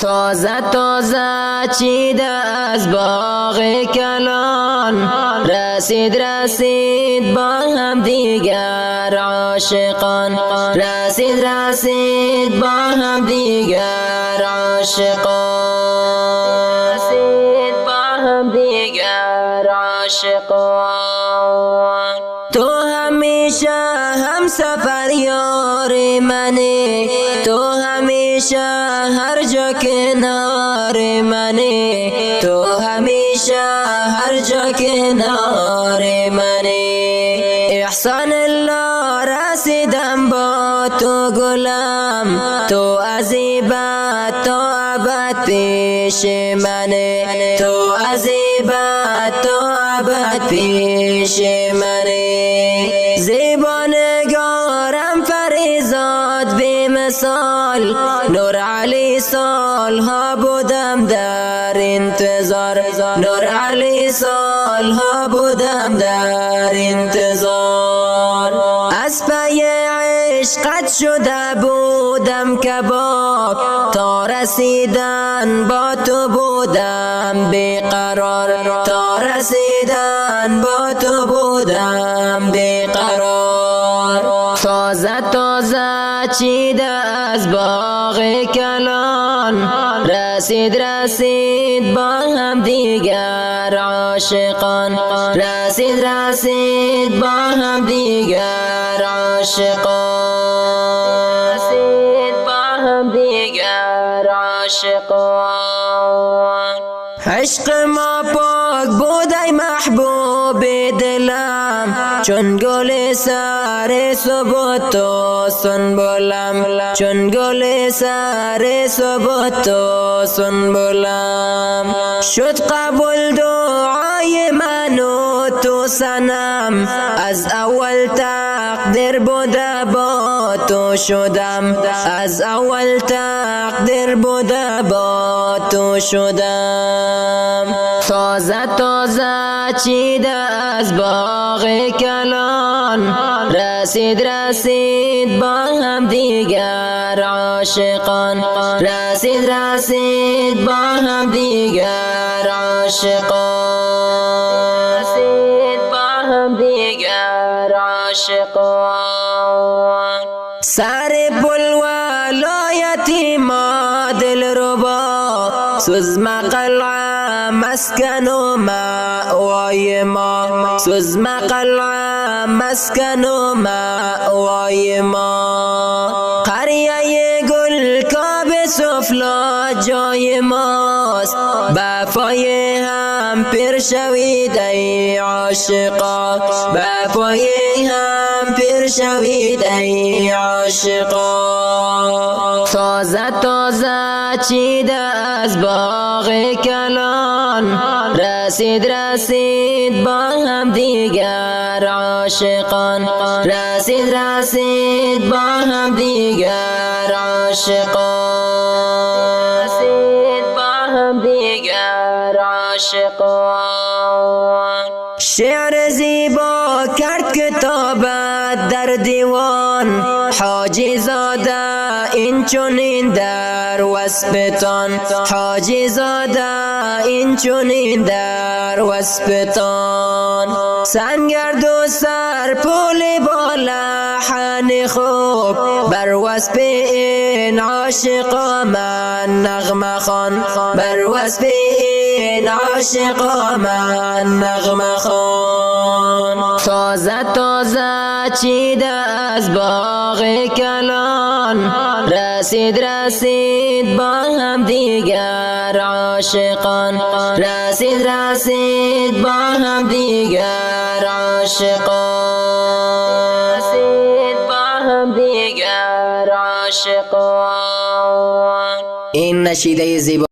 تازه تازه چیده از باغ کلان، رسید رسید با هم دیگر عاشقان، رسید رسید با هم دیگر عاشقان، رسید با هم دیگر عاشقان. تو همیشه هم سفر یار منی، تو همیشه هر جا کنار منی، تو همیشه هر جا کنار منی. احسان الله رسیدم با تو گلم، تو عزیبت تا ابد پیش منی، تو عزیبت تا ابد پیش منی. زیبا نگارم فریزاد بی مثال، نور علی سالها بودم در انتظار، نور علی سالها بودم در انتظار. از پی عشقت شده بودم کباب، تا رسیدن با تو بودم بیقرار، تا رسیدن با تو بودم بیقرار. تازه تازه چیده از باغ کلان، رسید رسید با هم دیگر عاشقان، رسید رسید با هم دیگر عاشقان، رسید با هم دیگر عاشقان. عشق ما پاک بود ای محبوب دلم، چون گل سر صبح تو سنبلم، چون گل سر صبح تو سنبلم. شد قبول دعای من و تو صنم، از اول تقدیر بوده با تو شدم، از اول تقدیر بوده با تو شدم. تازه تازه چیده از باغ کلان، رسید رسید با هم دیگر عاشقان، رسید رسید با هم دیگر عاشقان، رسید با هم دیگر عاشقان. سر پل ولایتی ما دلربا، سوزم قلعه مسکن و مأوای ما، سوزم قلعه مسکن و مأوای ما. قریه گل کاب سفلا جای ماست، بفای هم پیر شوید ای عاشقا، بفای هم پیر شوید ای عاشقا. تازه تازه چیده از باغ کلان، رسید رسید با هم دیگر عاشقان، رسید رسید با هم دیگر عاشقان، رسید با هم دیگر عاشقان. شعر زیبا کرد کتابت در دیوان، حاجی زاده این چنین در وصفتان، حاجی زاده این چنین در وصفتان. سنگرد و سر پول با لحن خوب، بر وصف این عاشقا من نغمه خوان، بر وصف این عاشقا من نغمه خوان. تازه تازه چیده از باغ کلان، رسید رسید با هم دیگر عاشقان، رسید رسید با هم دیگر عاشقان، رسید با هم دیگر عاشقان. این نشیده زیبا